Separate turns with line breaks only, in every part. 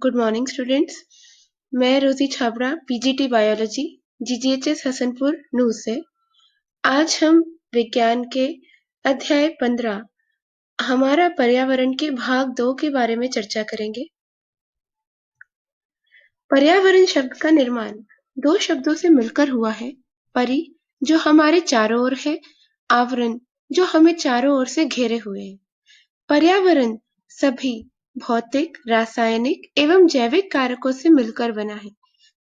Good morning students. मैं रोजी Chhabra PGT biology जीजीएचएस Hasanpur नूह से। आज हम विज्ञान के अध्याय 15 हमारा पर्यावरण के भाग 2 के बारे में चर्चा करेंगे। पर्यावरण शब्द का निर्माण दो शब्दों से मिलकर हुआ है। परि जो हमारे चारों ओर है, आवरण जो हमें चारों ओर से घेरे हुए है। पर्यावरण सभी भौतिक, रासायनिक एवं जैविक कारकों से मिलकर बना है,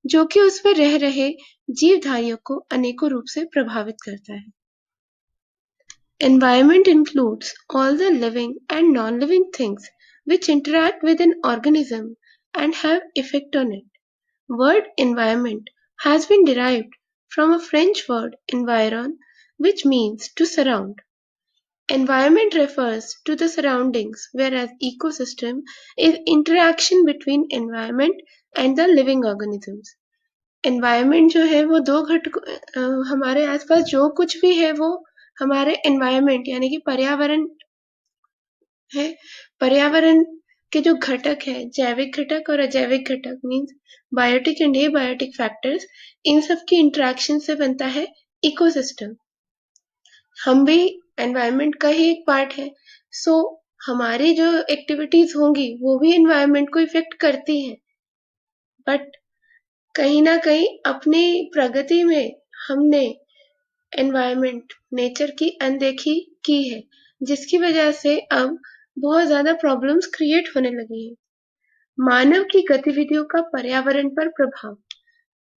जो कि उस पर रह रहे जीवधारियों को अनेकों रूप से प्रभावित करता है। Environment includes all the living and non-living things which interact with an organism and have effect on it. Word environment has been derived from a French word environ, which means to surround. Environment refers to the surroundings, whereas ecosystem is interaction between environment and the living organisms. Environment जो है वो दो घटक हमारे आसपास जो कुछ भी है वो हमारे environment यानी कि पर्यावरण है। पर्यावरण के जो घटक है, जैविक घटक और अजैविक घटक means biotic and abiotic factors, इन सब की इंटरेक्शन से बनता है इकोसिस्टम। हम भी एनवायरनमेंट का ही एक पार्ट है। सो हमारी जो एक्टिविटीज होंगी वो भी एनवायरनमेंट को इफेक्ट करती हैं, बट कहीं ना कहीं अपनी प्रगति में हमने एनवायरनमेंट, नेचर की अनदेखी की है, जिसकी वजह से अब बहुत ज्यादा प्रॉब्लम्स क्रिएट होने लगी हैं। मानव की गतिविधियों का पर्यावरण पर प्रभाव,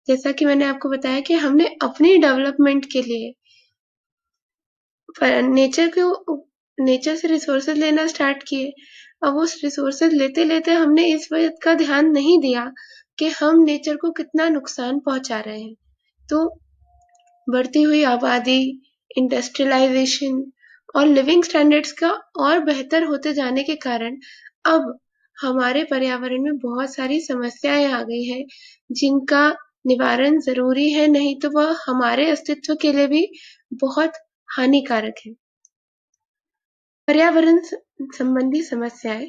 जैसा कि मैंने आपको बताया कि हमने अपनी डेवलपमेंट के लिए नेचर से रिसोर्सेज लेना स्टार्ट किए। अब उस रिसोर्सेज लेते लेते हमने इस बात का ध्यान नहीं दिया कि हम नेचर को कितना नुकसान पहुंचा रहे हैं। तो बढ़ती हुई आबादी, इंडस्ट्रियलाइजेशन और लिविंग स्टैंडर्ड्स का और बेहतर होते जाने के कारण अब हमारे पर्यावरण में बहुत सारी समस्याएं आ गई हैं, जिनका निवारण जरूरी है, नहीं तो वह हमारे अस्तित्व के लिए भी बहुत हानिकारक है। पर्यावरण संबंधी समस्याएं,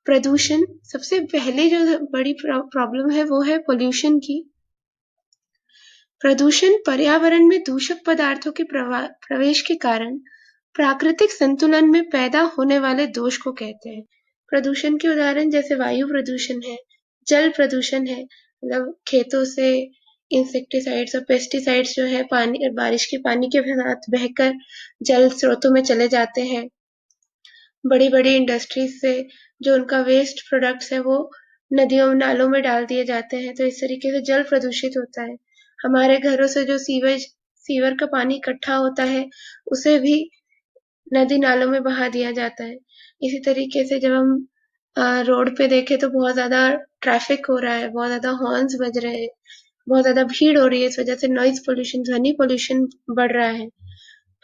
प्रदूषण सबसे पहले जो बड़ी प्रॉब्लम है वो है पोल्यूशन की। प्रदूषण पर्यावरण में दूषक पदार्थों के प्रवेश के कारण प्राकृतिक संतुलन में पैदा होने वाले दोष को कहते हैं। प्रदूषण के उदाहरण जैसे वायु प्रदूषण है, जल प्रदूषण है, मतलब खेतों से इंसेक्टिसाइड्स और पेस्टिसाइड्स जो है पानी, बारिश के पानी के साथ बहकर जल स्रोतों में चले जाते हैं। बड़ी बड़ी इंडस्ट्रीज से जो उनका वेस्ट प्रोडक्ट्स है वो नदियों नालों में डाल दिए जाते हैं, तो इस तरीके से जल प्रदूषित होता है। हमारे घरों से जो सीवर का पानी इकट्ठा होता है उसे भी नदी नालों में बहा दिया जाता है। इसी तरीके से जब हम रोड पे देखें तो बहुत ज्यादा ट्रैफिक हो रहा है, बहुत ज्यादा हॉर्न्स बज रहे हैं, बहुत ज्यादा भीड़ हो रही है, इस वजह से नॉइज पोल्यूशन, ध्वनि पोल्यूशन बढ़ रहा है।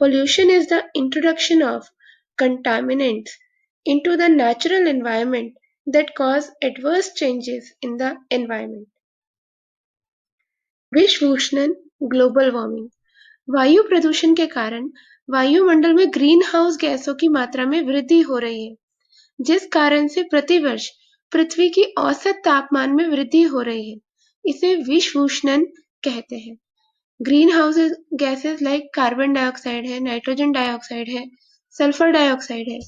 Pollution is the introduction of contaminants into the natural environment that cause adverse changes in the environment. विश्वउष्णन, ग्लोबल वार्मिंग, वायु प्रदूषण के कारण वायुमंडल में ग्रीन हाउस गैसों की मात्रा में वृद्धि हो रही है, जिस कारण से प्रतिवर्ष पृथ्वी की औसत तापमान में वृद्धि हो रही है। इसे विश्वउष्णन कहते हैं। Green house gases like carbon dioxide है, नाइट्रोजन डाइऑक्साइड है, सल्फर डाइऑक्साइड है।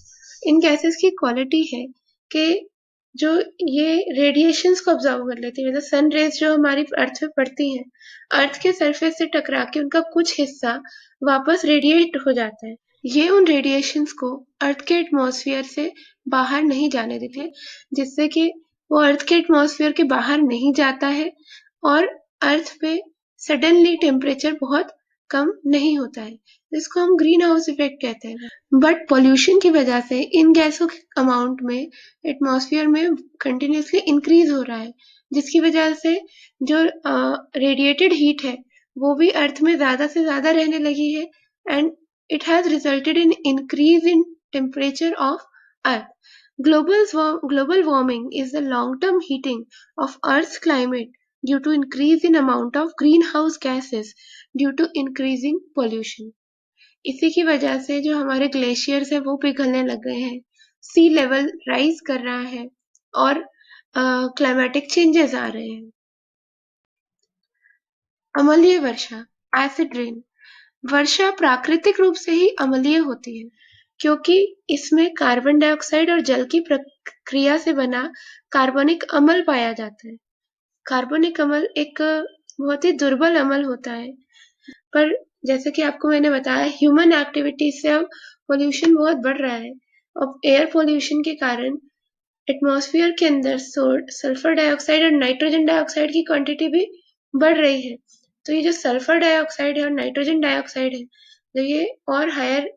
इन गैसेस की क्वालिटी है कि जो ये रेडिएशंस को ऑब्जर्व कर लेती है, मतलब सन रेज जो हमारी अर्थ पे पड़ती हैं, अर्थ के सरफेस से टकरा के उनका कुछ हिस्सा वापस रेडिएट हो जाता है। ये उन रेडिएशंस को अर्थ के एटमॉस्फेयर से बाहर नहीं जाने देती, जिससे कि वो अर्थ के एटमॉस्फेयर के बाहर नहीं जाता है और अर्थ पे सडनली टेम्परेचर बहुत कम नहीं होता है। इसको हम ग्रीन हाउस इफेक्ट कहते हैं। बट पॉल्यूशन की वजह से इन गैसों के अमाउंट में एटमॉस्फेयर में कंटिन्यूसली इंक्रीज हो रहा है, जिसकी वजह से जो रेडिएटेड हीट है वो भी अर्थ में ज्यादा से ज्यादा रहने लगी है, and it has resulted in increase in temperature of earth. Global warming is the long-term heating of Earth's climate due to increase in amount of greenhouse gases due to increasing pollution. इसी की वजह से जो हमारे glaciers है वो पिघलने लग गए हैं, सी लेवल राइज कर रहा है और क्लाइमेटिक चेंजेस आ रहे हैं। अम्लीय वर्षा, एसिड रेन। वर्षा प्राकृतिक रूप से ही अम्लीय होती है क्योंकि इसमें कार्बन डाइऑक्साइड और जल की प्रक्रिया से बना कार्बनिक अम्ल पाया जाता है। कार्बनिक अम्ल एक बहुत ही दुर्बल अम्ल होता है, पर जैसे कि आपको मैंने बताया, ह्यूमन एक्टिविटी से अब पोल्यूशन बहुत बढ़ रहा है। अब एयर पोल्यूशन के कारण एटमॉस्फेयर के अंदर सल्फर डाइऑक्साइड और नाइट्रोजन डाइऑक्साइड की क्वांटिटी भी बढ़ रही है। तो ये जो सल्फर डाइऑक्साइड है और नाइट्रोजन डाइऑक्साइड है, जब ये और हायर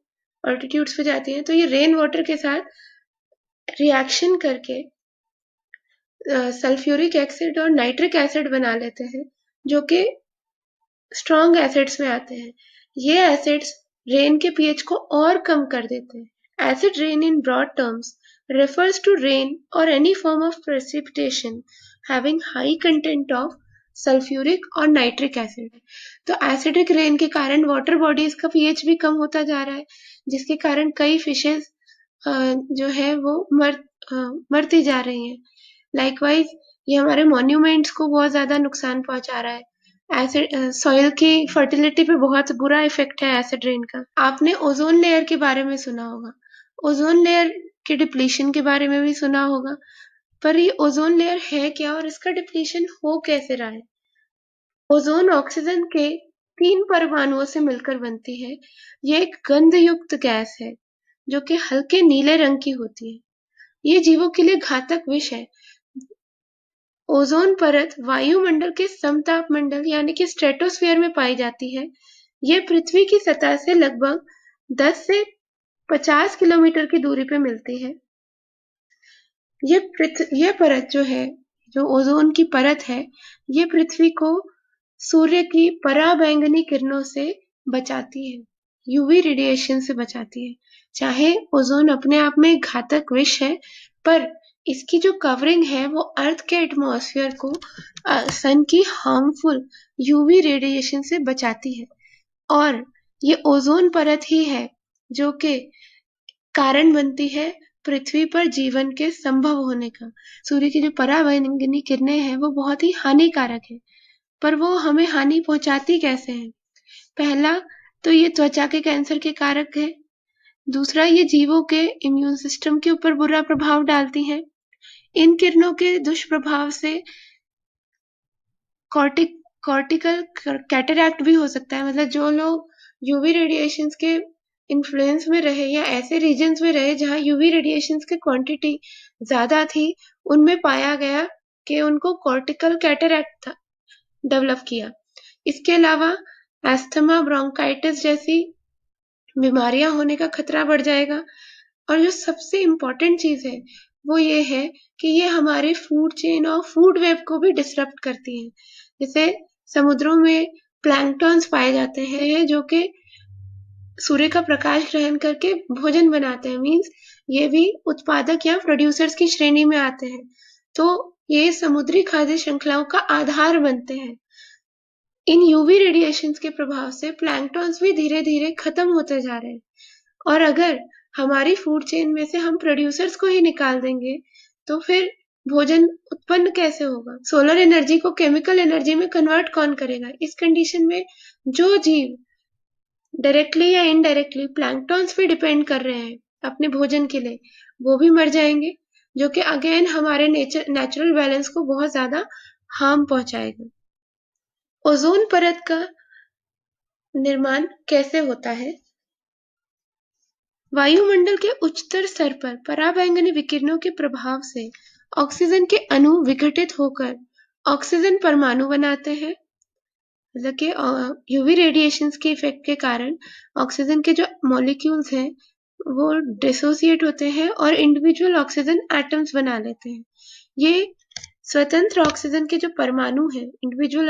ऑल्टीट्यूड्स पे जाती हैं तो ये रेन वाटर के साथ रिएक्शन करके सल्फ्यूरिक एसिड और नाइट्रिक एसिड बना लेते हैं, जो कि स्ट्रॉन्ग एसिड्स में आते हैं। ये एसिड्स रेन के पीएच को और कम कर देते हैं। Acid rain in broad terms refers to rain or any form of precipitation having high content of sulphuric और नाइट्रिक एसिड। तो एसिडिक रेन के कारण वाटर बॉडीज का पीएच भी कम होता जा रहा है, जिसके कारण कई फिशेस जो है वो मरती जा रही हैं। लाइकवाइज ये हमारे मॉन्यूमेंट्स को बहुत ज्यादा नुकसान पहुंचा रहा है। एसिड सॉइल की फर्टिलिटी पे बहुत बुरा इफेक्ट है एसिड रेन का। आपने ओजोन लेयर के बारे में सुना होगा, ओजोन लेयर के डिप्लीशन के बारे में भी सुना होगा, पर ये ओजोन लेयर है क्या और इसका डिप्लीशन हो कैसे रहा है? ओजोन ऑक्सीजन के 3 परमाणुओं से मिलकर बनती है। ये एक गंध युक्त गैस है जो कि हल्के नीले रंग की होती है। ये जीवों के लिए घातक विष है। ओजोन परत वायुमंडल के समताप मंडल यानी कि स्ट्रेटोस्फीयर में पाई जाती है। ये पृथ्वी की सतह से लगभग 10 से 50 किलोमीटर की दूरी पे मिलती है। ये परत जो है, जो ओजोन की परत है, ये पृथ्वी को सूर्य की पराबैंगनी किरणों से बचाती है, यूवी रेडिएशन से बचाती है। चाहे ओजोन अपने आप में घातक विष है, पर इसकी जो कवरिंग है वो अर्थ के एटमॉस्फेयर को सन की हार्मफुल यूवी रेडिएशन से बचाती है। और ये ओजोन परत ही है जो कि कारण बनती है पृथ्वी पर जीवन के संभव होने का। सूर्य की जो पराबैंगनी किरणें हैं वो बहुत ही हानिकारक है, पर वो हमें हानि पहुंचाती कैसे हैं? पहला तो ये त्वचा के कैंसर के कारक है। दूसरा, ये जीवों के इम्यून सिस्टम के ऊपर बुरा प्रभाव डालती हैं। इन किरणों के दुष्प्रभाव से कॉर्टिकल कैटरैक्ट भी हो सकता है। मतलब जो लोग यूवी रेडिएशंस के इन्फ्लुएंस में रहे या ऐसे रीजन्स में रहे जहां यूवी रेडिएशंस की क्वांटिटी ज्यादा थी, उनमें पाया गया कि उनको कॉर्टिकल कैटरैक्ट डेवलप किया। इसके अलावा एस्थमा, ब्रोंकाइटिस जैसी बीमारियां होने का खतरा बढ़ जाएगा। और जो सबसे इम्पोर्टेंट चीज है वो ये है कि ये हमारे फूड चेन और फूड वेब को भी डिसरप्ट करती है। जैसे समुद्रों में प्लैंकटॉन्स पाए जाते हैं जो कि सूर्य का प्रकाश ग्रहण करके भोजन बनाते हैं, मीन्स ये भी उत्पादक या प्रोड्यूसर्स की श्रेणी में आते हैं। तो ये समुद्री खाद्य श्रृंखलाओं का आधार बनते हैं। इन यूवी रेडिएशंस के प्रभाव से प्लैंकटॉन्स भी धीरे धीरे खत्म होते जा रहे हैं। और अगर हमारी फूड चेन में से हम प्रोड्यूसर्स को ही निकाल देंगे तो फिर भोजन उत्पन्न कैसे होगा? सोलर एनर्जी को केमिकल एनर्जी में कन्वर्ट कौन करेगा? इस कंडीशन में जो जीव डायरेक्टली या इनडायरेक्टली प्लैंकटॉन्स पे डिपेंड कर रहे हैं अपने भोजन के लिए, वो भी मर जाएंगे, जो कि अगेन हमारे नेचुरल बैलेंस को बहुत ज्यादा हार्म पहुंचाएगा। ओजोन परत का निर्माण कैसे होता है? वायुमंडल के उच्चतर स्तर पर पराबैंगनी विकिरणों के प्रभाव से ऑक्सीजन के अणु विघटित होकर ऑक्सीजन परमाणु बनाते हैं। मतलब कि यूवी रेडिएशंस के इफेक्ट के कारण ऑक्सीजन के जो मॉलिक्यूल्स हैं वो डिसोसिएट होते हैं और इंडिविजुअल ऑक्सीजन एटम्स बना लेते हैं। ये स्वतंत्र ऑक्सीजन के जो परमाणु हैं, इंडिविजुअल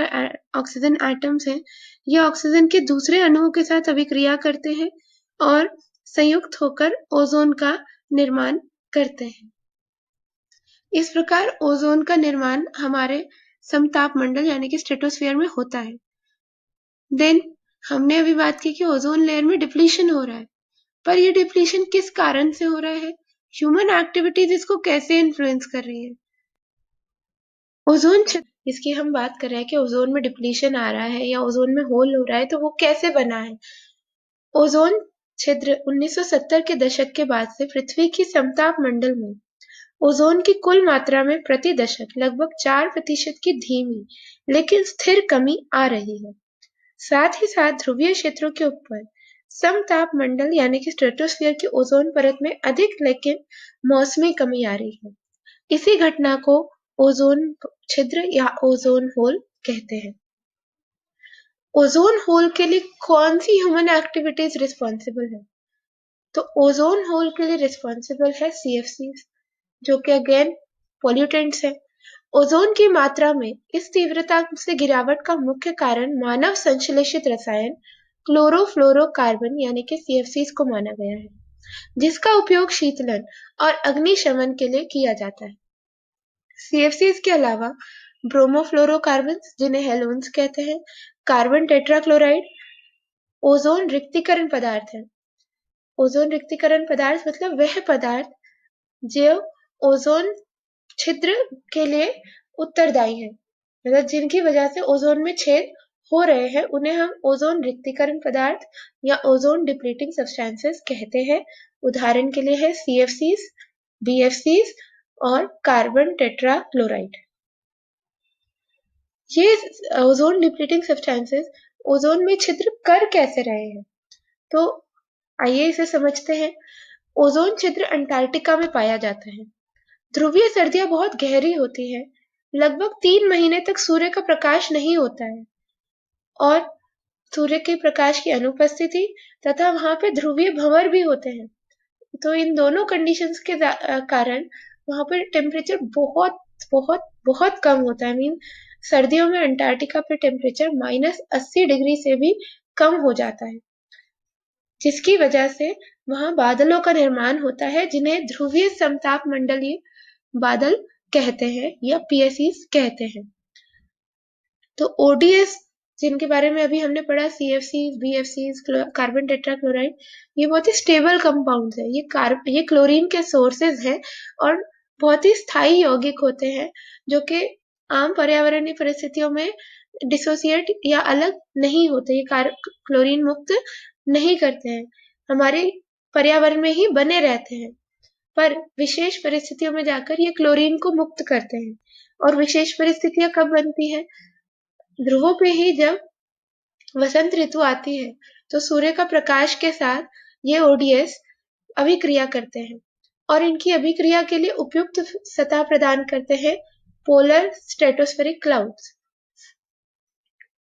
ऑक्सीजन एटम्स हैं, ये ऑक्सीजन के दूसरे अणुओं के साथ अभिक्रिया करते हैं और संयुक्त होकर ओजोन का निर्माण करते हैं। इस प्रकार ओजोन का निर्माण हमारे समताप मंडल यानी कि स्ट्रेटोस्फीयर में होता है। देन हमने अभी बात की कि ओजोन लेयर में डिप्लीशन हो रहा है, पर ये डिप्लीशन किस कारण से हो रहा है? ह्यूमन एक्टिविटीज इसको कैसे इन्फ्लुएंस कर रही है? ओजोन छिद्र, इसकी हम बात कर रहे हैं कि ओजोन में डिप्लीशन आ रहा है या ओजोन में होल हो रहा है, तो वो कैसे बना है। ओजोन छिद्र 1970 के दशक के बाद से पृथ्वी की समताप मंडल में ओजोन की कुल मात्रा में प्रति दशक लगभग 4% की धीमी लेकिन स्थिर कमी आ रही है। साथ ही साथ ध्रुवीय क्षेत्रों के ऊपर समताप मंडल यानी कि स्ट्रेटोस्फीयर की ओजोन परत में अधिक लेकिन मौसमी कमी आ रही है। इसी घटना को ओजोन छिद्र या ओजोन होल कहते हैं। ओजोन होल के लिए कौन सी ह्यूमन एक्टिविटीज रिस्पॉन्सिबल है? तो ओजोन होल के लिए रिस्पॉन्सिबल है सीएफसी, जो कि अगेन पॉल्यूटेंट्स है। ओजोन की मात्रा में इस तीव्रता से गिरावट का मुख्य कारण मानव संश्लेषित रसायन क्लोरोफ्लोरोकार्बन यानी कि सीएफसीज को माना गया है, जिसका उपयोग शीतलन और अग्निशमन के लिए किया जाता है। सीएफसीज के अलावा ब्रोमोफ्लोरोकार्बन जिन्हें हेलोन्स कहते हैं, कार्बन टेट्राक्लोराइड ओजोन रिक्तीकरण पदार्थ है। ओजोन रिक्तीकरण पदार्थ मतलब वह पदार्थ जो ओजोन छिद्र के लिए उत्तरदायी है, मतलब जिनकी वजह से ओजोन में छेद हो रहे हैं, उन्हें हम ओजोन रिक्तीकरण पदार्थ या ओजोन डिप्लीटिंग सब्सटेंसेस कहते हैं। उदाहरण के लिए है सीएफसीज, बीएफसीज और कार्बन टेट्राक्लोराइड। ये ओजोन डिप्लीटिंग सब्सटेंसेस ओजोन में छिद्र कर कैसे रहे हैं, तो आइए इसे समझते हैं। ओजोन छिद्र अंटार्कटिका में पाया जाता है। ध्रुवीय सर्दियां बहुत गहरी होती है, लगभग 3 महीने तक सूर्य का प्रकाश नहीं होता है और सूर्य के प्रकाश की अनुपस्थिति तथा वहां पे ध्रुवीय भंवर भी होते हैं। तो इन दोनों कंडीशंस के कारण वहां पर टेम्परेचर बहुत बहुत बहुत कम होता है। मीन सर्दियों में अंटार्कटिका पे टेम्परेचर -80 डिग्री से भी कम हो जाता है, जिसकी वजह से वहां बादलों का निर्माण होता है, जिन्हें ध्रुवीय समताप मंडलीय बादल कहते हैं या पीएसईस कहते हैं। तो ओडीएस जिनके बारे में अभी हमने पढ़ा, सीएफसीज, बीएफसीज, कार्बन टेट्राक्लोराइड, ये बहुत ही स्टेबल कंपाउंड्स है। ये क्लोरीन के सोर्सेज हैं और बहुत ही स्थायी यौगिक होते हैं, जो कि आम पर्यावरणीय परिस्थितियों में डिसोसिएट या अलग नहीं होते। ये क्लोरीन मुक्त नहीं करते हैं, हमारे पर्यावरण में ही बने रहते हैं, पर विशेष परिस्थितियों में जाकर ये क्लोरीन को मुक्त करते हैं। और विशेष परिस्थितियां कब बनती हैं? ध्रुवों पे ही जब वसंत ऋतु आती है, तो सूर्य का प्रकाश के साथ ये ओडीएस अभिक्रिया करते हैं और इनकी अभिक्रिया के लिए उपयुक्त सतह प्रदान करते हैं पोलर स्ट्रेटोस्फेरिक क्लाउड्स।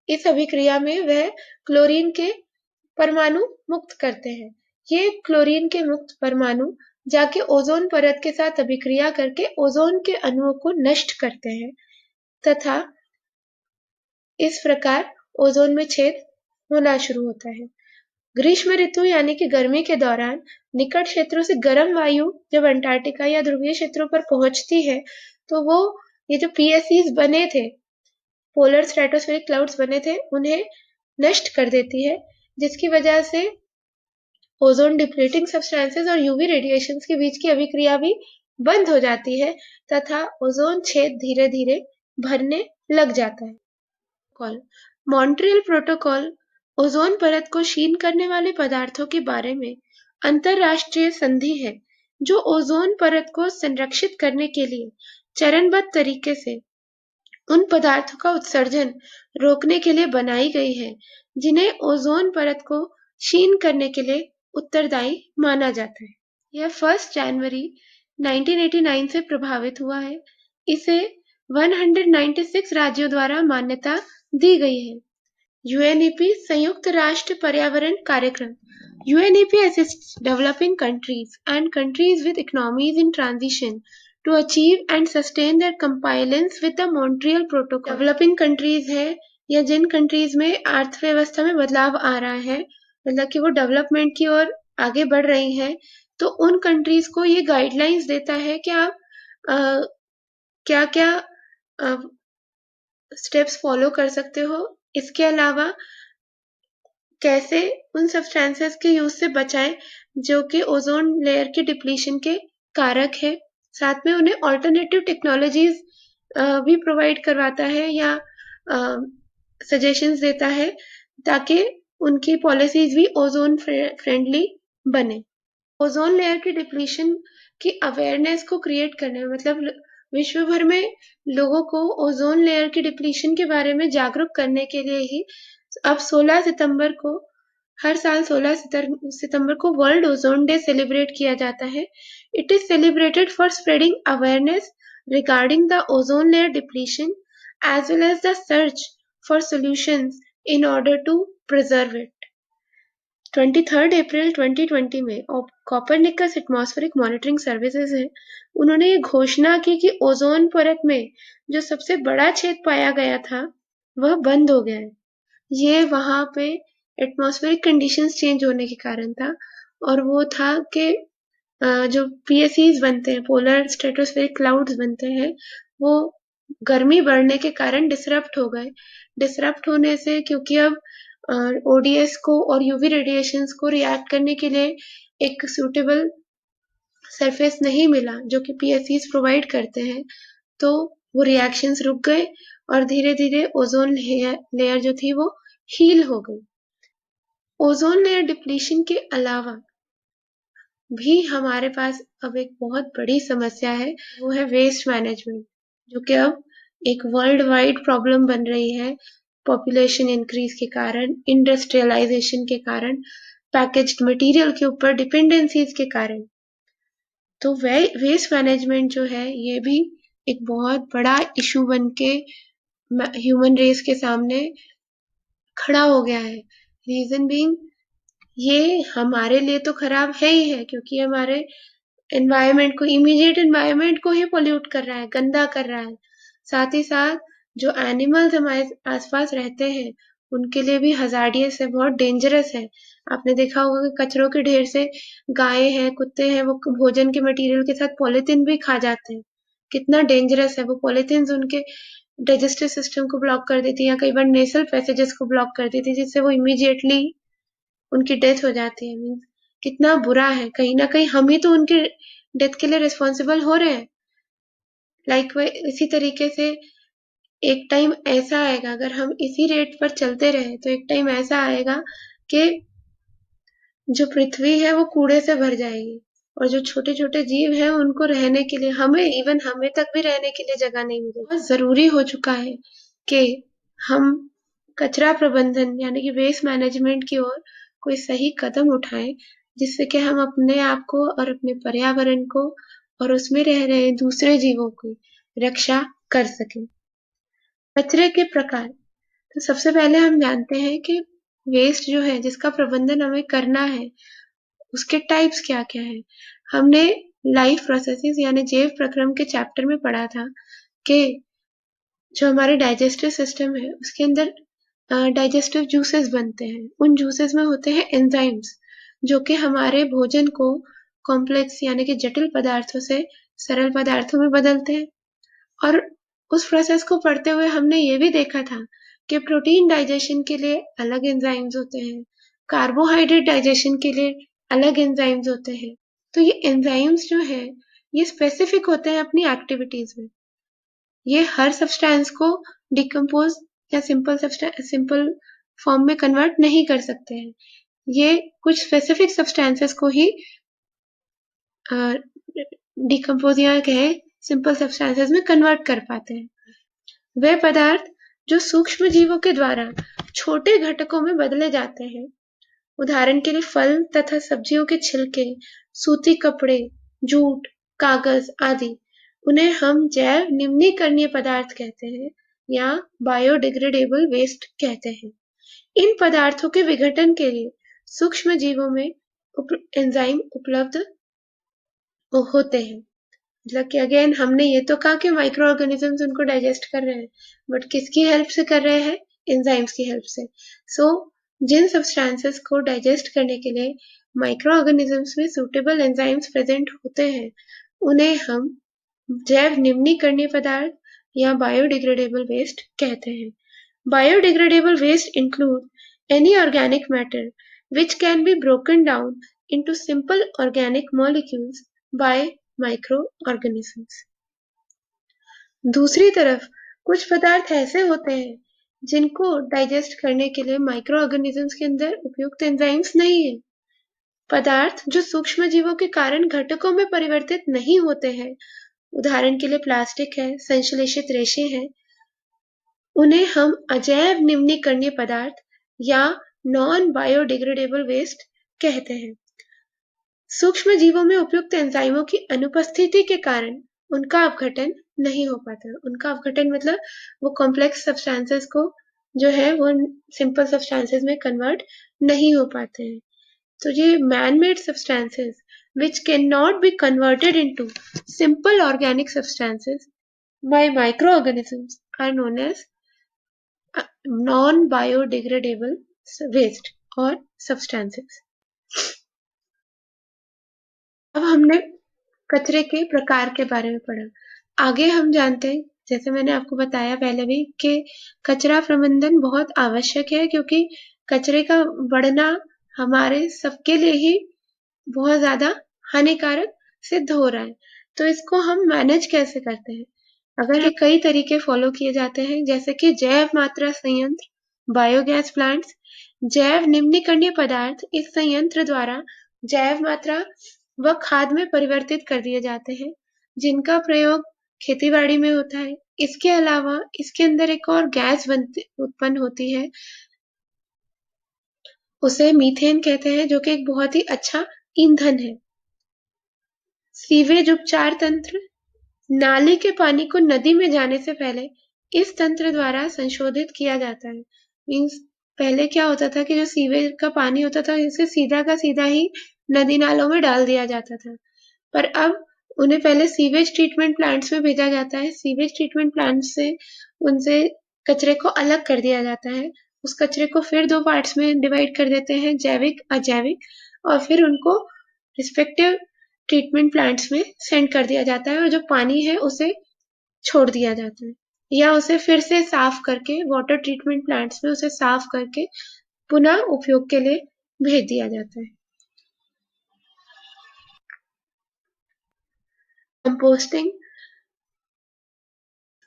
इस अभिक्रिया में वह क्लोरीन के परमाणु मुक्त करते हैं। ये क्लोरीन के मुक्त परमाणु जाके ओजोन परत के साथ अभिक्रिया करके ओजोन के अणुओं को नष्ट करते हैं तथा इस प्रकार ओजोन में छेद होना शुरू होता है। ग्रीष्म ऋतु यानी कि गर्मी के दौरान निकट क्षेत्रों से गर्म वायु जब अंटार्कटिका या ध्रुवीय क्षेत्रों पर पहुंचती है, तो वो ये जो पीएसईज बने थे, पोलर स्ट्रेटोस्फेरिक क्लाउड्स बने थे, उन्हें नष्ट कर देती है, जिसकी वजह से ओजोन डिप्लीटिंग सब्सटेंसेस और यूवी रेडिएशंस के बीच की अभिक्रिया भी बंद हो जाती है तथा ओजोन छेद धीरे धीरे भरने लग जाता है। मॉन्ट्रियल प्रोटोकॉल ओजोन परत को क्षीण करने वाले पदार्थों के बारे में अंतरराष्ट्रीय संधि है, जो ओजोन परत को संरक्षित करने के लिए चरणबद्ध तरीके से उन पदार्थों का उत्सर्जन रोकने के लिए बनाई गई है, जिन्हें ओजोन परत को क्षीण करने के लिए उत्तरदायी माना जाता है। यह 1 जनवरी 1989 से प्रभावित हुआ है। इसे 196 राज्यों द्वारा मान्यता दी गई है। यूएनईपी संयुक्त राष्ट्र पर्यावरण कार्यक्रम UNEP assists developing countries and countries with economies in transition to achieve and sustain their compliance with the Montreal Protocol. Developing countries है या जिन कंट्रीज में अर्थव्यवस्था में बदलाव आ रहा है, मतलब कि वो डेवलपमेंट की ओर आगे बढ़ रही हैं, तो उन कंट्रीज को ये गाइडलाइंस देता है कि आप क्या क्या स्टेप्स फॉलो कर सकते हो। इसके अलावा कैसे उन सब्सटेंसेस के यूज से बचाएं जो कि ओजोन लेयर की डिप्लीशन के कारक है। साथ में उन्हें ऑल्टरनेटिव टेक्नोलॉजीज भी प्रोवाइड करवाता है या सजेशंस देता है ताकि उनकी पॉलिसीज भी ओजोन फ्रेंडली बने। ओजोन लेयर की डिप्लीशन की अवेयरनेस को क्रिएट करना है, मतलब विश्व भर में लोगों को ओजोन लेयर की डिप्लीशन के बारे में जागरूक करने के लिए ही अब 16 सितंबर को, हर साल 16 सितंबर को वर्ल्ड ओजोन डे सेलिब्रेट किया जाता है। It is celebrated for spreading awareness regarding the ozone layer depletion as well as the search for solutions in order to preserve it. 23 अप्रैल 2020 में कॉपरनिकस एटमॉस्फेरिक मॉनिटरिंग सर्विसेज है, उन्होंने ये घोषणा की कि ओजोन परत में जो सबसे बड़ा छेद पाया गया था वह बंद हो गया है। ये वहां पे एटमॉस्फेरिक कंडीशंस चेंज होने के कारण था, और वो था कि जो पीएसईज बनते हैं, पोलर स्ट्रेटोस्फेरिक क्लाउड्स बनते हैं, वो गर्मी बढ़ने के कारण डिसरप्ट हो गए। डिसरप्ट होने से, क्योंकि अब ओडीएस को और यूवी रेडिएशंस को रिएक्ट करने के लिए एक सूटेबल सरफेस नहीं मिला जो कि पीएसईज प्रोवाइड करते हैं, तो वो रिएक्शंस रुक गए और धीरे धीरे ओजोन लेयर जो थी वो हील हो गई। ओजोन लेयर डिप्लीशन के अलावा भी हमारे पास अब एक बहुत बड़ी समस्या है, वो है वेस्ट मैनेजमेंट, जो कि अब एक वर्ल्ड वाइड प्रॉब्लम बन रही है पॉपुलेशन इंक्रीज के कारण, इंडस्ट्रियलाइजेशन के कारण, पैकेज्ड मटेरियल के ऊपर डिपेंडेंसीज के कारण। तो वेस्ट मैनेजमेंट जो है ये भी एक बहुत बड़ा इशू बन के ह्यूमन रेस के सामने खड़ा हो गया है। रीजन बीइंग, ये हमारे लिए तो खराब है ही है, क्योंकि हमारे एनवायरनमेंट को, इमीडिएट एनवायरनमेंट को ही पोल्यूट कर रहा है, गंदा कर रहा है। साथ ही साथ जो एनिमल्स हमारे आसपास रहते हैं उनके लिए भी हजार्डियस है, बहुत डेंजरस है। आपने देखा होगा कि कचरों के ढेर से गायें हैं, कुत्ते हैं, वो भोजन के मटेरियल के साथ पॉलिथीन भी खा जाते हैं। कितना डेंजरस है वो पॉलिथीन, उनके डाइजेस्टिव सिस्टम को ब्लॉक कर देती है या कई बार नेसल पैसेजेस को ब्लॉक कर देती है, जिससे वो इमीडिएटली उनकी डेथ हो जाती है। मीन्स कितना बुरा है, कहीं ना कहीं हम ही तो उनके डेथ के लिए रिस्पॉन्सिबल हो रहे हैं। लाइक इसी तरीके से एक टाइम ऐसा आएगा, अगर हम इसी रेट पर चलते रहे तो एक टाइम ऐसा आएगा कि जो पृथ्वी है वो कूड़े से भर जाएगी, और जो छोटे छोटे जीव हैं उनको रहने के लिए, हमें तक भी रहने के लिए जगह नहीं मिलेगी। बहुत जरूरी हो चुका है कि हम कचरा प्रबंधन यानी कि वेस्ट मैनेजमेंट की ओर कोई सही कदम उठाएं, जिससे कि हम अपने आप को और अपने पर्यावरण को और उसमें रह रहे दूसरे जीवों की रक्षा कर सकें। कचरे के प्रकार, तो सबसे पहले हम जानते हैं कि वेस्ट जो है जिसका प्रबंधन हमें करना है उसके टाइप्स क्या क्या है। हमने लाइफ प्रोसेसेस यानी जैव प्रक्रम के चैप्टर में पढ़ा था कि जो हमारे डाइजेस्टिव सिस्टम है उसके अंदर डाइजेस्टिव जूसेस बनते हैं। उन जूसेस में होते हैं एंजाइम्स, जो कि हमारे भोजन को कॉम्प्लेक्स यानी कि जटिल पदार्थों से सरल पदार्थों में बदलते हैं। और उस प्रोसेस को पढ़ते हुए हमने ये भी देखा था कि प्रोटीन डाइजेशन के लिए अलग एंजाइम्स होते हैं, कार्बोहाइड्रेट डाइजेशन के लिए अलग एंजाइम्स होते हैं। तो ये एंजाइम्स जो है ये स्पेसिफिक होते हैं अपनी एक्टिविटीज में। ये हर सब्सटेंस को डिकम्पोज या सिंपल फॉर्म में कन्वर्ट नहीं कर सकते हैं। ये कुछ स्पेसिफिक सब्सटेंसेस को ही डिकम्पोज या कहे सिंपल सब्सटेंसेस में कन्वर्ट कर पाते हैं। वे पदार्थ जो सूक्ष्म जीवों के द्वारा छोटे घटकों में बदले जाते हैं, उदाहरण के लिए फल तथा सब्जियों के छिलके, सूती कपड़े, जूट, कागज आदि, उन्हें हम जैव निम्नीकरणीय पदार्थ कहते हैं या बायोडिग्रेडेबल वेस्ट कहते हैं। इन पदार्थों के विघटन के लिए सूक्ष्म जीवों में एंजाइम उपलब्ध होते हैं। मतलब कि अगेन हमने ये तो कहा कि माइक्रो ऑर्गेनिजम्स उनको डाइजेस्ट कर रहे हैं, बट किसकी हेल्प से कर रहे हैं? एंजाइम्स की हेल्प से। सो जिन सब्सटेंसेस को डाइजेस्ट करने के लिए माइक्रो ऑर्गेनिजम्स में सुटेबल एंजाइम्स प्रेजेंट होते हैं उन्हें हम जैव निम्नीकरणीय पदार्थ या बायोडिग्रेडेबल वेस्ट कहते हैं। Biodegradable waste include any organic matter which can be broken down into simple organic molecules by microorganisms. दूसरी तरफ कुछ पदार्थ ऐसे होते हैं जिनको डाइजेस्ट करने के लिए माइक्रो ऑर्गेनिजम्स के अंदर उपयुक्त एंजाइम्स नहीं है। पदार्थ जो सूक्ष्म जीवों के कारण घटकों में परिवर्तित नहीं होते हैं, उदाहरण के लिए प्लास्टिक है, संश्लेषित रेशे हैं, उन्हें हम अजैव निम्नीकरणीय पदार्थ या नॉन बायोडिग्रेडेबल वेस्ट कहते हैं। सूक्ष्म जीवों में उपयुक्त एंजाइमों की अनुपस्थिति के कारण उनका अपघटन नहीं हो पाता। उनका अपघटन मतलब वो कॉम्प्लेक्स सब्सटेंसेस को जो है वो सिंपल सब्सटेंसेस में कन्वर्ट नहीं हो पाते हैं। तो ये man made substances which cannot be converted into simple organic substances by microorganisms are known as non-biodegradable waste or substances. अब हमने कचरे के प्रकार के बारे में पढ़ा। आगे हम जानते हैं, जैसे मैंने आपको बताया पहले भी, कि कचरा प्रबंधन बहुत आवश्यक है क्योंकि कचरे का बढ़ना हमारे सबके लिए ही बहुत ज्यादा हानिकारक सिद्ध हो रहा है। तो इसको हम मैनेज कैसे करते हैं? अगर कई तरीके फॉलो किए जाते हैं, जैसे कि जैव मात्रा संयंत्र, बायोगैस प्लांट्स, जैव निम्नीकरणीय पदार्थ इस संयंत्र द्वारा जैव मात्रा व खाद में परिवर्तित कर दिए जाते हैं, जिनका प्रयोग खेतीबाड़ी में होता है। इसके अलावा इसके अंदर एक और गैस उत्पन्न होती है, उसे मीथेन कहते हैं, जो कि एक बहुत ही अच्छा ईंधन है। सीवेज उपचार तंत्र, नाली के पानी को नदी में जाने से पहले इस तंत्र द्वारा संशोधित किया जाता है। मीन्स पहले क्या होता था कि जो सीवेज का पानी होता था इसे सीधा का सीधा ही नदी नालों में डाल दिया जाता था, पर अब उन्हें पहले सीवेज ट्रीटमेंट प्लांट्स में भेजा जाता है। सीवेज ट्रीटमेंट प्लांट से उनसे कचरे को अलग कर दिया जाता है। उस कचरे को फिर दो पार्ट्स में डिवाइड कर देते हैं, जैविक अजैविक, और फिर उनको रिस्पेक्टिव ट्रीटमेंट प्लांट्स में सेंड कर दिया जाता है और जो पानी है उसे छोड़ दिया जाता है या उसे फिर से साफ करके वाटर ट्रीटमेंट प्लांट्स में उसे साफ करके पुनः उपयोग के लिए भेज दिया जाता है। कंपोस्टिंग,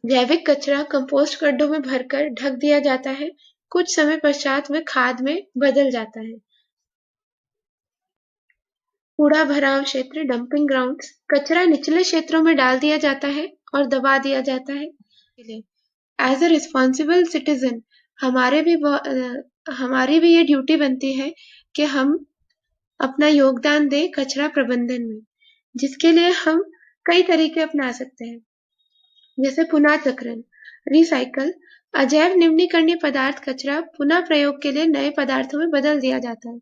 जैविक कचरा कंपोस्ट गड्ढों में भरकर ढक दिया जाता है। कुछ समय पश्चात वह खाद में बदल जाता है। कूड़ा भराव क्षेत्र, डंपिंग ग्राउंड्स, कचरा निचले क्षेत्रों में डाल दिया जाता है और दबा दिया जाता है। एज अ रिस्पॉन्सिबल सिटीजन हमारी भी ये ड्यूटी बनती है कि हम अपना योगदान दें कचरा प्रबंधन में, जिसके लिए हम कई तरीके अपना सकते हैं, जैसे पुनः चक्रण, रिसाइकल, अजैव निम्नीकरणीय पदार्थ कचरा पुनः प्रयोग के लिए नए पदार्थों में बदल दिया जाता है।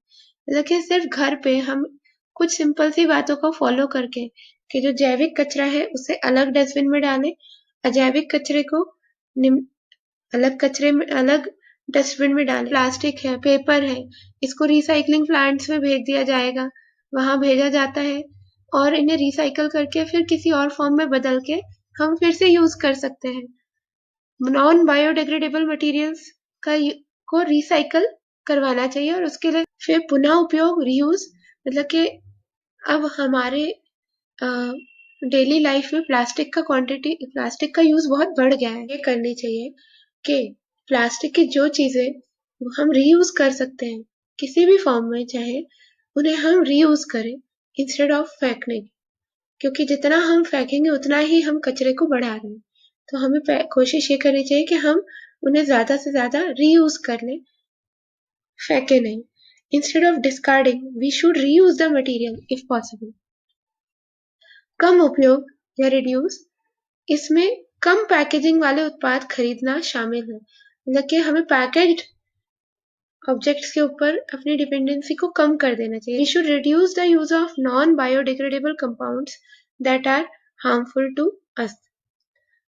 देखिए, सिर्फ घर पे हम कुछ सिंपल सी बातों को फॉलो करके कि जो जैविक कचरा है उसे अलग डस्टबिन में डालें, अजैविक कचरे को अलग डस्टबिन में डालें। प्लास्टिक है, पेपर है, इसको रिसाइकलिंग प्लांट्स में भेज दिया जाएगा, वहां भेजा जाता है और इन्हें रिसाइकल करके फिर किसी और फॉर्म में बदल के हम फिर से यूज कर सकते हैं। नॉन बायोडिग्रेडेबल मटेरियल्स को रिसाइकल करवाना चाहिए और उसके लिए फिर पुनः उपयोग, रीयूज, मतलब कि अब हमारे डेली लाइफ में प्लास्टिक का यूज बहुत बढ़ गया है। ये करनी चाहिए कि प्लास्टिक की जो चीजें हम रीयूज कर सकते हैं किसी भी फॉर्म में चाहे, उन्हें हम रीयूज करें इंस्टेड ऑफ फेंकने, क्योंकि जितना हम फेंकेंगे उतना ही हम कचरे को बढ़ा रहे हैं। तो हमें कोशिश ये करनी चाहिए कि हम उन्हें ज्यादा से ज्यादा रीयूज कर लें, फेंके नहीं। Instead of discarding we should reuse the material if possible. कम उपयोग या रिड्यूस, इसमें कम पैकेजिंग वाले उत्पाद खरीदना शामिल है, मतलब कि हमें पैकेज्ड ऑब्जेक्ट्स के ऊपर अपनी डिपेंडेंसी को कम कर देना चाहिए। We should reduce the use of non biodegradable compounds that are harmful to us.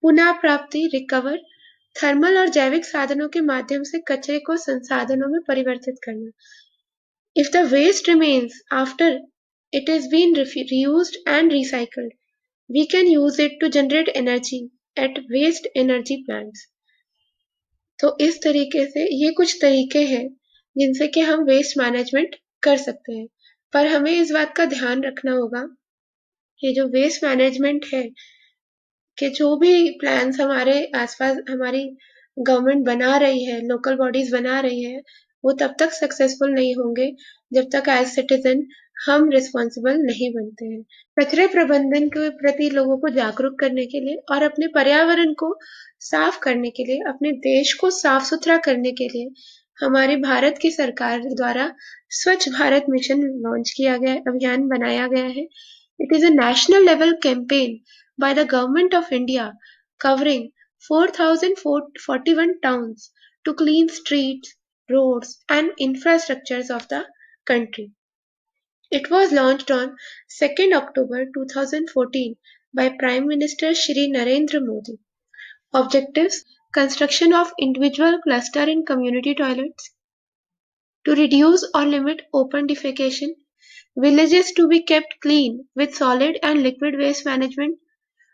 पुनः प्राप्ति, रिकवर, थर्मल और जैविक साधनों के माध्यम से कचरे को संसाधनों में परिवर्तित करना। If the waste remains after it has been reused and recycled, we can use it to generate energy at waste energy plants. तो इस तरीके से ये कुछ तरीके हैं जिनसे कि हम वेस्ट मैनेजमेंट कर सकते हैं, पर हमें इस बात का ध्यान रखना होगा कि जो वेस्ट मैनेजमेंट है कि जो भी प्लान्स हमारे आसपास हमारी गवर्नमेंट बना रही है, लोकल बॉडीज बना रही है, वो तब तक सक्सेसफुल नहीं होंगे जब तक एज सिटीजन हम रिस्पॉन्सिबल नहीं बनते हैं। कचरे प्रबंधन के प्रति लोगों को जागरूक करने के लिए और अपने पर्यावरण को साफ करने के लिए, अपने देश को साफ सुथरा करने के लिए हमारी भारत की सरकार द्वारा स्वच्छ भारत मिशन लॉन्च किया गया, अभियान बनाया गया है। It is a national level campaign by the Government of India covering 4,041 towns to clean streets, roads and infrastructures of the country. It was launched on 2nd October 2014 by Prime Minister Shri Narendra Modi. Objectives: construction of individual cluster and community toilets to reduce or limit open defecation, villages to be kept clean with solid and liquid waste management,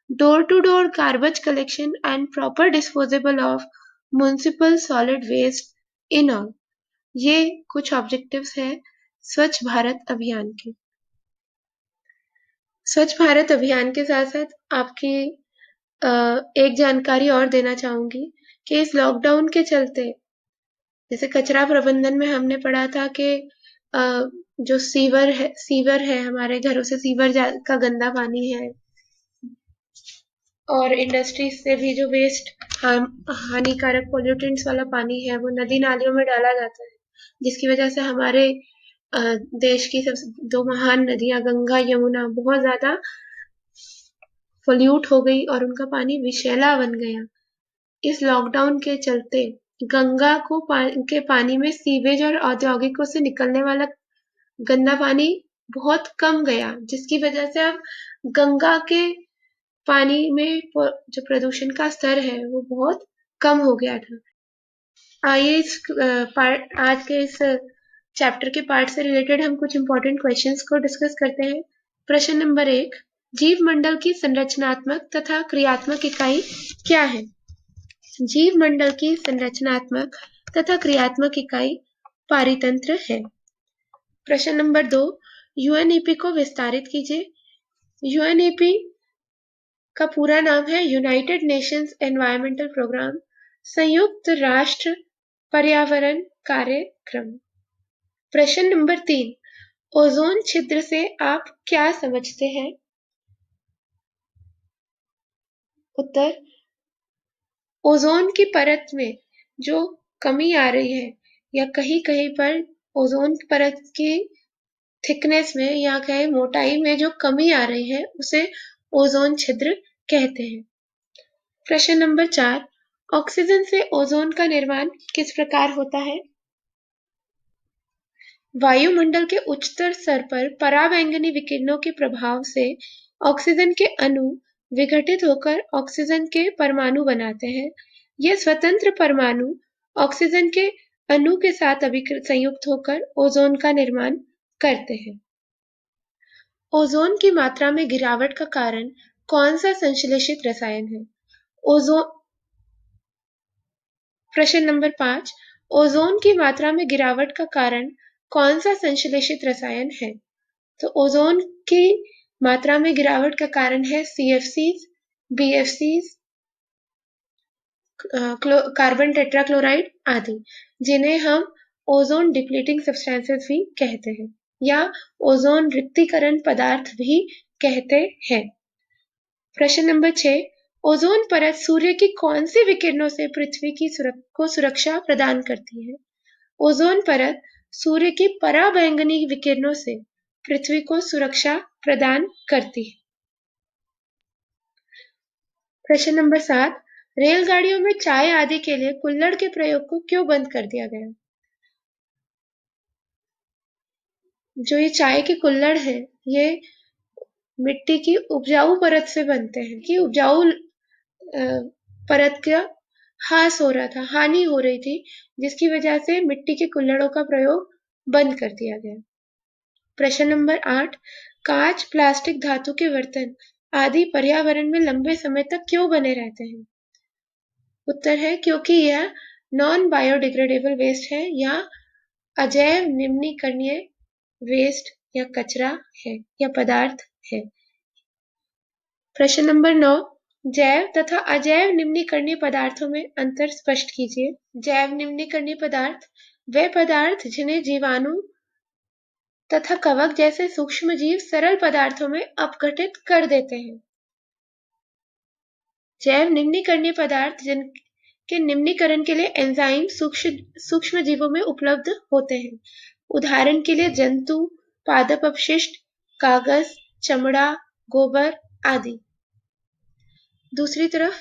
door-to-door garbage collection and proper disposal of municipal solid waste in all. ये कुछ objectives हैं स्वच्छ भारत अभियान के। स्वच्छ भारत अभियान के साथ साथ आपकी एक जानकारी और देना चाहूंगी कि इस लॉकडाउन के चलते, जैसे कचरा प्रबंधन में हमने पढ़ा था कि जो सीवर है हमारे घरों से सीवर का गंदा पानी है और इंडस्ट्रीज से भी जो वेस्ट हानिकारक पोल्यूटेंट्स वाला पानी है वो नदी नालियों में डाला जाता है, जिसकी वजह से हमारे देश की दो महान नदियां गंगा यमुना बहुत ज्यादा पोल्यूट हो गई और उनका पानी विषैला बन गया। इस लॉकडाउन के चलते गंगा के पानी में सीवेज और औद्योगिकों से निकलने वाला गंदा पानी बहुत कम गया, जिसकी वजह से अब गंगा के पानी में जो प्रदूषण का स्तर है वो बहुत कम हो गया था। आइए आज के इस चैप्टर के पार्ट से रिलेटेड हम कुछ इंपॉर्टेंट क्वेश्चंस को डिस्कस करते हैं। प्रश्न नंबर 1, जीव मंडल की संरचनात्मक तथा क्रियात्मक इकाई क्या है? जीव मंडल की संरचनात्मक तथा क्रियात्मक इकाई पारितंत्र है। प्रश्न नंबर 2, यूएनईपी को विस्तारित कीजिए। यूएनईपी का पूरा नाम है यूनाइटेड नेशंस एनवायरमेंटल प्रोग्राम, संयुक्त राष्ट्र पर्यावरण कार्यक्रम। प्रश्न नंबर 3, ओजोन छिद्र से आप क्या समझते हैं? उत्तर, ओजोन की परत में जो कमी आ रही है या कहीं-कहीं पर ओजोन परत की थिकनेस में या कहे मोटाई में जो कमी आ रही है उसे ओजोन छिद्र कहते हैं। प्रश्न नंबर 4, ऑक्सीजन से ओजोन का निर्माण किस प्रकार होता है? वायुमंडल के उच्चतर स्तर पर पराबैंगनी विकिरणों के प्रभाव से ऑक्सीजन के अणु विघटित होकर ऑक्सीजन के परमाणु बनाते हैं। ये स्वतंत्र परमाणु ऑक्सीजन के अणु के साथ संयुक्त होकर ओजोन का निर्माण करते हैं। ओजोन की मात्रा में गिरावट का कारण कौन सा संश्लेषित रसायन है? प्रश्न नंबर 5, ओजोन की मात्रा में गिरावट का कारण कौन सा संश्लेषित रसायन है? तो ओजोन की मात्रा में गिरावट का कारण है CFCs, BFCs, कार्बन टेट्राक्लोराइड आदि, जिन्हें हम ओजोन डिप्लीटिंग सब्सटेंसेस भी कहते हैं या ओजोन रिक्तीकरण पदार्थ भी कहते हैं। प्रश्न नंबर 6, ओजोन परत सूर्य की कौन सी विकिरणों से पृथ्वी को सुरक्षा प्रदान करती है? ओजोन परत सूर्य की पराबैंगनी विकिरणों से पृथ्वी को सुरक्षा प्रदान करती है। प्रश्न नंबर 7, रेलगाड़ियों में चाय आदि के लिए कुल्हड़ के प्रयोग को क्यों बंद कर दिया गया? जो ये चाय के कुल्हड़ है ये मिट्टी की उपजाऊ परत से बनते हैं कि उपजाऊ परत का हास हो रहा था, हानि हो रही थी, जिसकी वजह से मिट्टी के कुल्हड़ों का प्रयोग बंद कर दिया गया। प्रश्न नंबर 8, कांच, प्लास्टिक, धातु के बर्तन आदि पर्यावरण में लंबे समय तक क्यों बने रहते हैं? उत्तर है क्योंकि यह नॉन बायोडिग्रेडेबल वेस्ट है या अजैव निम्नीकरणीय वेस्ट या कचरा है या पदार्थ है। प्रश्न नंबर 9, जैव तथा अजैव निम्नीकरणीय पदार्थों में अंतर स्पष्ट कीजिए। जैव निम्नीकरणीय पदार्थ वे पदार्थ जिन्हें जीवाणु तथा कवक जैसे सूक्ष्मजीव सरल पदार्थों में अपघटित कर देते हैं। जैव निम्नीकरणीय पदार्थ जिनके निम्नीकरण के लिए एंजाइम सूक्ष्म जीवों में उपलब्ध होते हैं। उदाहरण के लिए जंतु, पादप अपशिष्ट, कागज, चमड़ा, गोबर आदि। दूसरी तरफ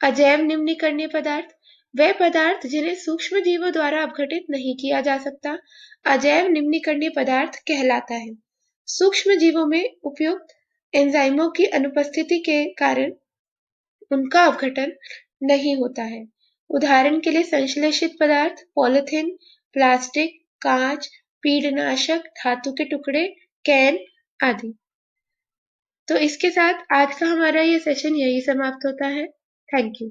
अजैव निम्नीकरणीय पदार्थ वे पदार्थ जिन्हें सूक्ष्म जीवों द्वारा अपघटित नहीं किया जा सकता, अजैव निम्नीकरणीय पदार्थ कहलाता है। सूक्ष्म जीवों में उपयुक्त एंजाइमों की अनुपस्थिति के कारण उनका अपघटन नहीं होता है। उदाहरण के लिए संश्लेषित पदार्थ, पॉलीथीन, प्लास्टिक, कांच, कीटनाशक, धातु के टुकड़े, कैन आदि। तो इसके साथ आज का हमारा ये सेशन यही समाप्त होता है। Thank you.